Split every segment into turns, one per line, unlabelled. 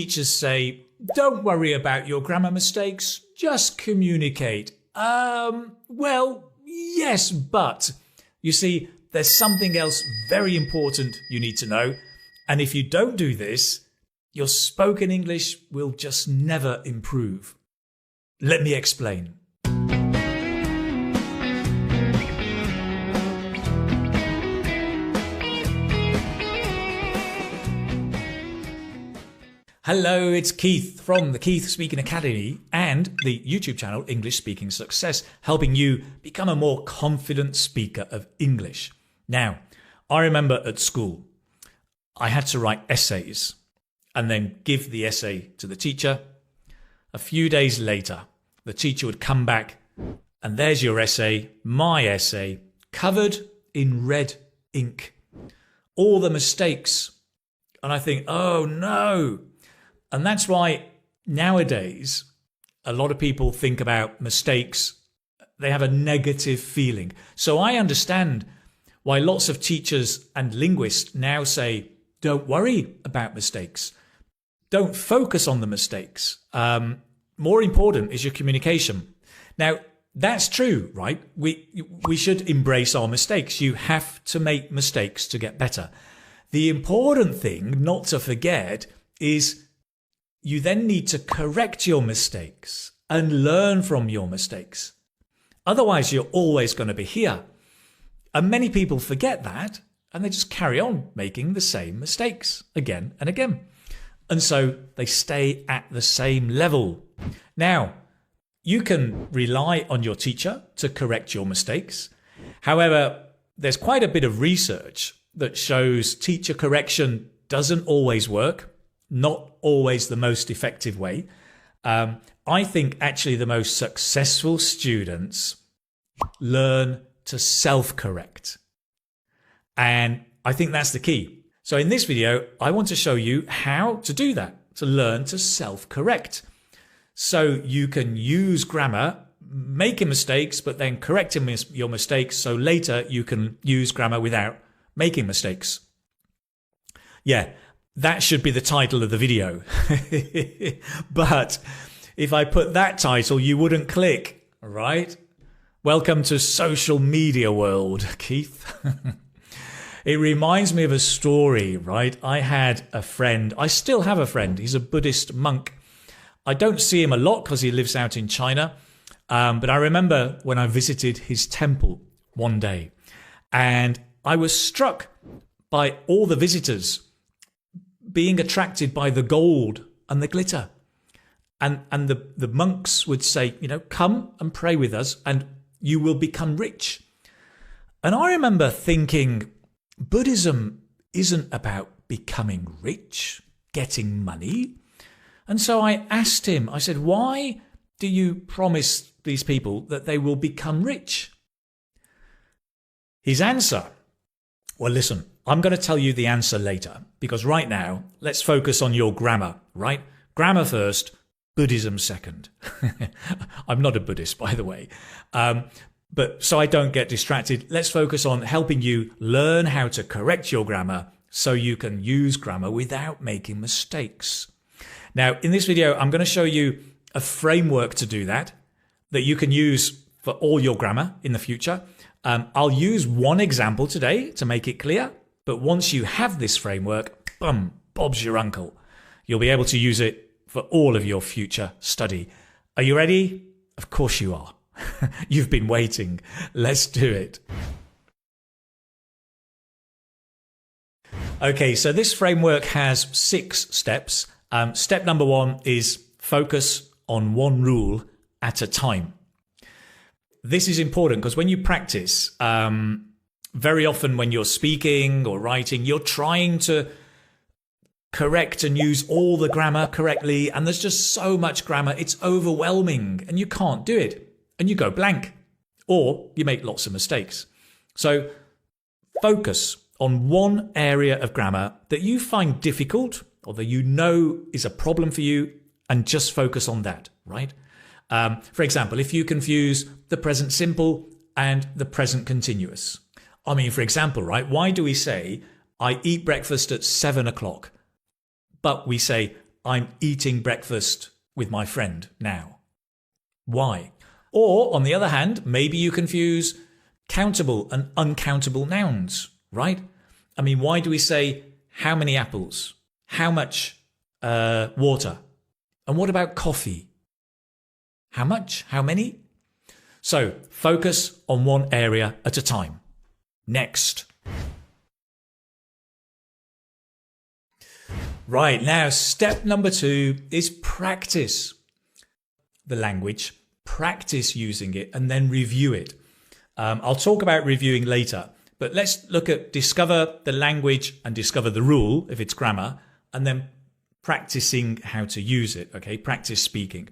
Teachers say, don't worry about your grammar mistakes, just communicate. Well, yes, but you see, there's something else very important you need to know. And if you don't do this, your spoken English will just never improve. Let me explain. Hello, it's Keith from the Keith Speaking Academy and the YouTube channel English Speaking Success, helping you become a more confident speaker of English. Now, I remember at school, I had to write essays and then give the essay to the teacher. A few days later, the teacher would come back and there's your essay, my essay, covered in red ink. All the mistakes. And I think, oh no. And that's why nowadays, a lot of people think about mistakes. They have a negative feeling. So I understand why lots of teachers and linguists now say, don't worry about mistakes. Don't focus on the mistakes. More important is your communication. Now, that's true, right? We should embrace our mistakes. You have to make mistakes to get better. The important thing not to forget is you then need to correct your mistakes and learn from your mistakes. Otherwise, you're always going to be here. And many people forget that and they just carry on making the same mistakes again and again. And so they stay at the same level. Now, you can rely on your teacher to correct your mistakes. However, there's quite a bit of research that shows teacher correction doesn't always work. Not always the most effective way. I think actually the most successful students learn to self-correct. And I think that's the key. So in this video, I want to show you how to do that, to learn to self-correct. So you can use grammar, making mistakes, but then correcting your mistakes. So later you can use grammar without making mistakes. Yeah. That should be the title of the video. But if I put that title, you wouldn't click, right? Welcome to social media world, Keith. It reminds me of a story, right? I had a friend. I still have a friend. He's a Buddhist monk. I don't see him a lot because he lives out in China. But I remember when I visited his temple one day and I was struck by all the visitors being attracted by the gold and the glitter. And the monks would say, you know, come and pray with us and you will become rich. And I remember thinking, Buddhism isn't about becoming rich, getting money. And so I asked him, I said, why do you promise these people that they will become rich? His answer, well, listen, I'm going to tell you the answer later because right now, let's focus on your grammar, right? Grammar first, Buddhism second. I'm not a Buddhist, by the way. But so I don't get distracted, let's focus on helping you learn how to correct your grammar so you can use grammar without making mistakes. Now, in this video, I'm going to show you a framework to do that you can use for all your grammar in the future. I'll use one example today to make it clear. But once you have this framework, boom, Bob's your uncle. You'll be able to use it for all of your future study. Are you ready? Of course you are. You've been waiting. Let's do it. Okay, so this framework has 6 steps. Step number 1 is focus on one rule at a time. This is important because when you practice, very often when you're speaking or writing, you're trying to correct and use all the grammar correctly. And there's just so much grammar. It's overwhelming and you can't do it. And you go blank or you make lots of mistakes. So focus on one area of grammar that you find difficult or that you know is a problem for you and just focus on that, right? For example, if you confuse the present simple and the present continuous. I mean, for example, right, why do we say, I eat breakfast at 7 o'clock? But we say, I'm eating breakfast with my friend now. Why? Or, on the other hand, maybe you confuse countable and uncountable nouns, right? I mean, why do we say how many apples? How much water? And what about coffee? How much? How many? So, focus on one area at a time. Next. Right, now step number 2 is practice the language, practice using it, and then review it. I'll talk about reviewing later, but let's look at discover the language and discover the rule, if it's grammar, and then practicing how to use it, okay? Practice speaking.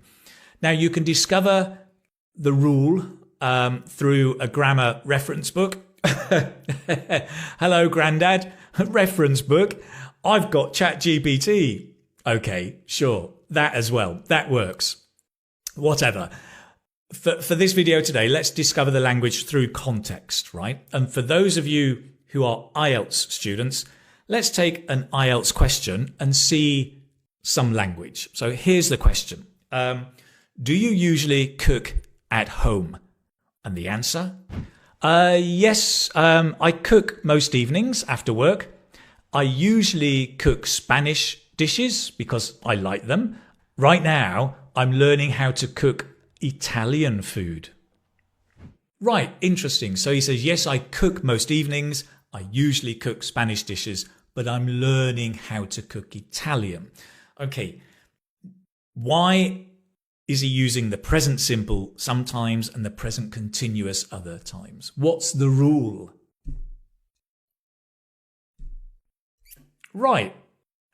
Now, you can discover the rule through a grammar reference book. Hello, Grandad. Reference book. I've got ChatGPT. Okay, sure. That as well. That works. Whatever. For this video today, let's discover the language through context, right? And for those of you who are IELTS students, let's take an IELTS question and see some language. So here's the question. Do you usually cook at home? And the answer? Yes, I cook most evenings after work. I usually cook Spanish dishes because I like them. Right now, I'm learning how to cook Italian food. Right, interesting. So he says, yes, I cook most evenings. I usually cook Spanish dishes, but I'm learning how to cook Italian. Okay, why is he using the present simple sometimes and the present continuous other times? What's the rule? Right.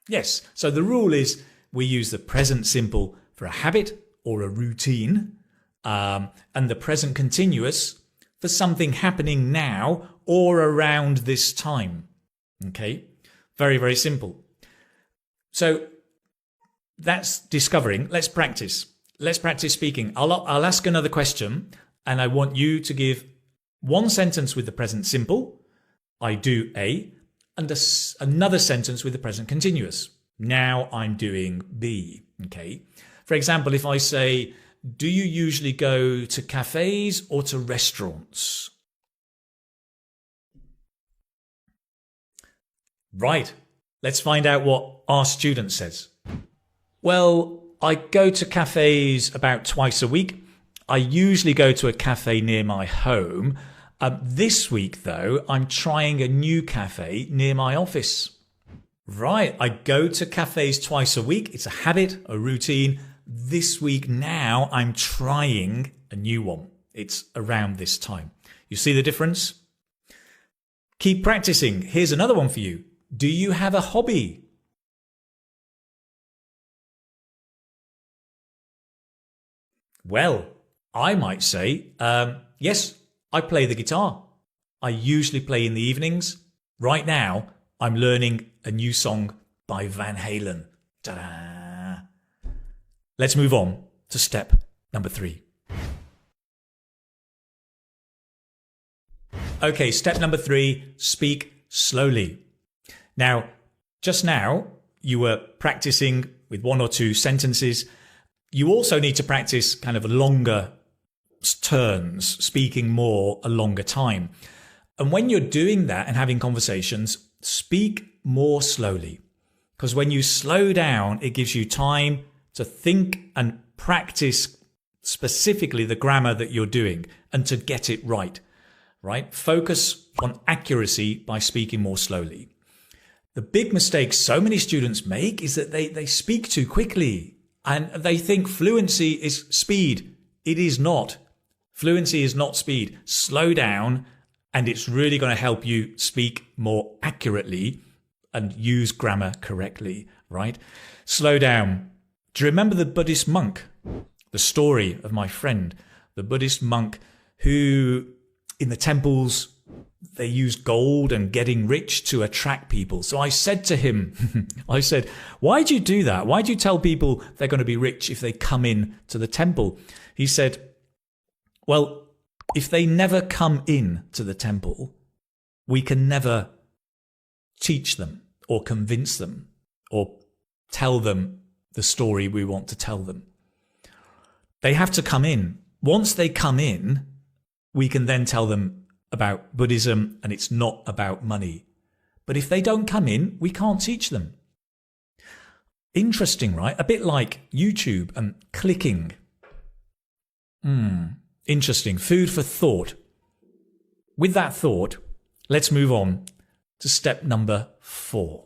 Yes. So the rule is we use the present simple for a habit or a routine, and the present continuous for something happening now or around this time. Okay. Very, very simple. So that's discovering. Let's practice. Let's practice speaking. I'll ask another question, and I want you to give one sentence with the present simple. I do A. And another sentence with the present continuous. Now I'm doing B. Okay. For example, if I say, do you usually go to cafes or to restaurants? Right. Let's find out what our student says. Well, I go to cafes about twice a week. I usually go to a cafe near my home. This week, though, I'm trying a new cafe near my office. Right, I go to cafes twice a week. It's a habit, a routine. This week now, I'm trying a new one. It's around this time. You see the difference? Keep practicing. Here's another one for you. Do you have a hobby? Well, I might say, yes, I play the guitar. I usually play in the evenings. Right now, I'm learning a new song by Van Halen. Ta-da! Let's move on to step number 3. Okay, step number 3, speak slowly. Now, just now, you were practicing with 1 or 2 sentences. You also need to practice kind of longer turns, speaking more a longer time. And when you're doing that and having conversations, speak more slowly. Because when you slow down, it gives you time to think and practice specifically the grammar that you're doing and to get it right. Right? Focus on accuracy by speaking more slowly. The big mistake so many students make is that they speak too quickly and they think fluency is speed. It is not. Fluency is not speed. Slow down, and it's really going to help you speak more accurately and use grammar correctly, right? Slow down. Do you remember the Buddhist monk? The story of my friend, the Buddhist monk who in the temples, they used gold and getting rich to attract people. So I said to him, I said, why do you do that? Why do you tell people they're going to be rich if they come in to the temple? He said, well, if they never come in to the temple, we can never teach them or convince them or tell them the story we want to tell them. They have to come in. Once they come in, we can then tell them about Buddhism and it's not about money. But if they don't come in, we can't teach them. Interesting, right? A bit like YouTube and clicking. Interesting. Food for thought. With that thought, let's move on to step number 4.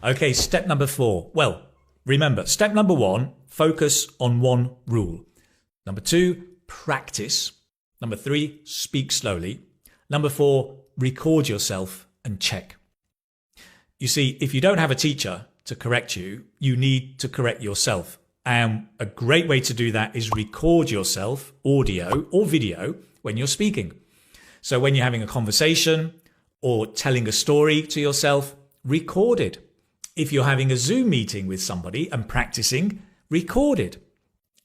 Okay, step number 4. Well, remember, step number 1, focus on one rule. Number 2, practice. Number 3, speak slowly. Number 4, record yourself and check. You see, if you don't have a teacher to correct you, you need to correct yourself. And a great way to do that is record yourself, audio or video, when you're speaking. So when you're having a conversation or telling a story to yourself, record it. If you're having a Zoom meeting with somebody and practicing, record it.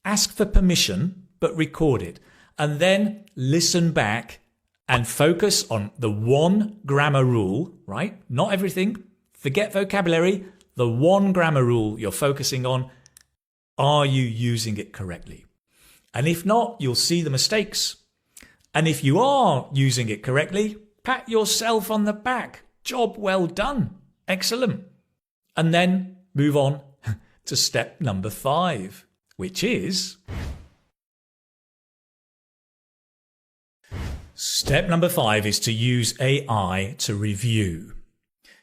Ask for permission, but record it. And then listen back and focus on the one grammar rule, right? Not everything. Forget vocabulary. The one grammar rule you're focusing on. Are you using it correctly? And if not, you'll see the mistakes. And if you are using it correctly, pat yourself on the back. Job well done. Excellent. And then move on to step number 5, which is... Step number 5 is to use AI to review.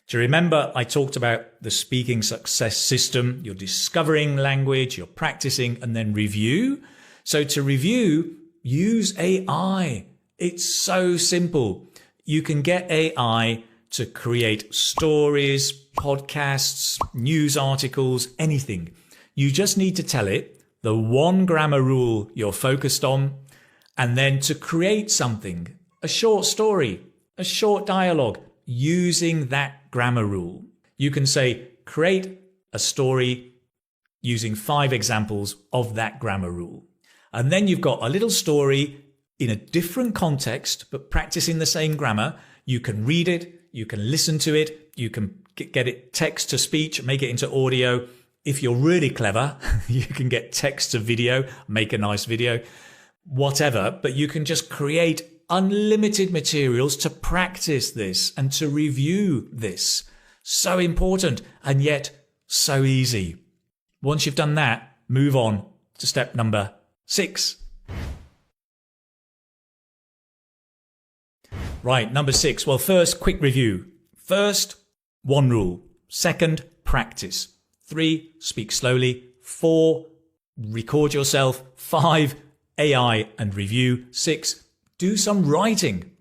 Do you remember I talked about the speaking success system? You're discovering language, you're practicing, and then review. So to review, use AI. It's so simple. You can get AI to create stories, podcasts, news articles, anything. You just need to tell it the one grammar rule you're focused on, and then to create something, a short story, a short dialogue, using that grammar rule. You can say, create a story using 5 examples of that grammar rule. And then you've got a little story in a different context, but practicing the same grammar. You can read it, you can listen to it, you can get it text to speech, make it into audio. If you're really clever, you can get text to video, make a nice video, whatever, but you can just create unlimited materials to practice this and to review this. So important and yet so easy. Once you've done that, move on to step number 6. Right, number 6. Well, first, quick review. First, one rule. Second, practice. 3, speak slowly. 4, record yourself. 5, AI and review. 6, do some writing.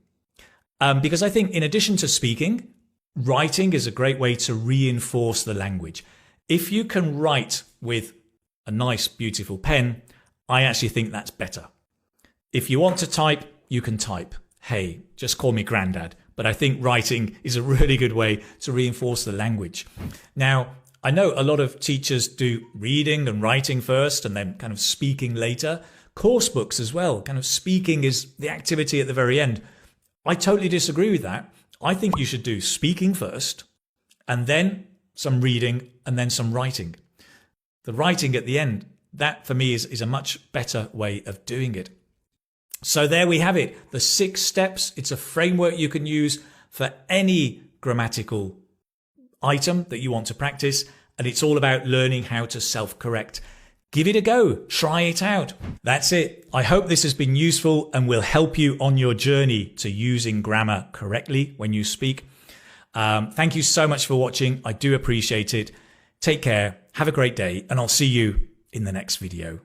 Because I think in addition to speaking, writing is a great way to reinforce the language. If you can write with a nice, beautiful pen, I actually think that's better. If you want to type, you can type. Hey, just call me granddad. But I think writing is a really good way to reinforce the language. Now, I know a lot of teachers do reading and writing first and then kind of speaking later. Course books as well, kind of speaking is the activity at the very end. I totally disagree with that. I think you should do speaking first and then some reading and then some writing. The writing at the end, that for me is a much better way of doing it. So there we have it, the 6 steps. It's a framework you can use for any grammatical item that you want to practice, and it's all about learning how to self-correct. Give it a go. Try it out. That's it. I hope this has been useful and will help you on your journey to using grammar correctly when you speak. Thank you so much for watching. I do appreciate it. Take care. Have a great day, and I'll see you in the next video.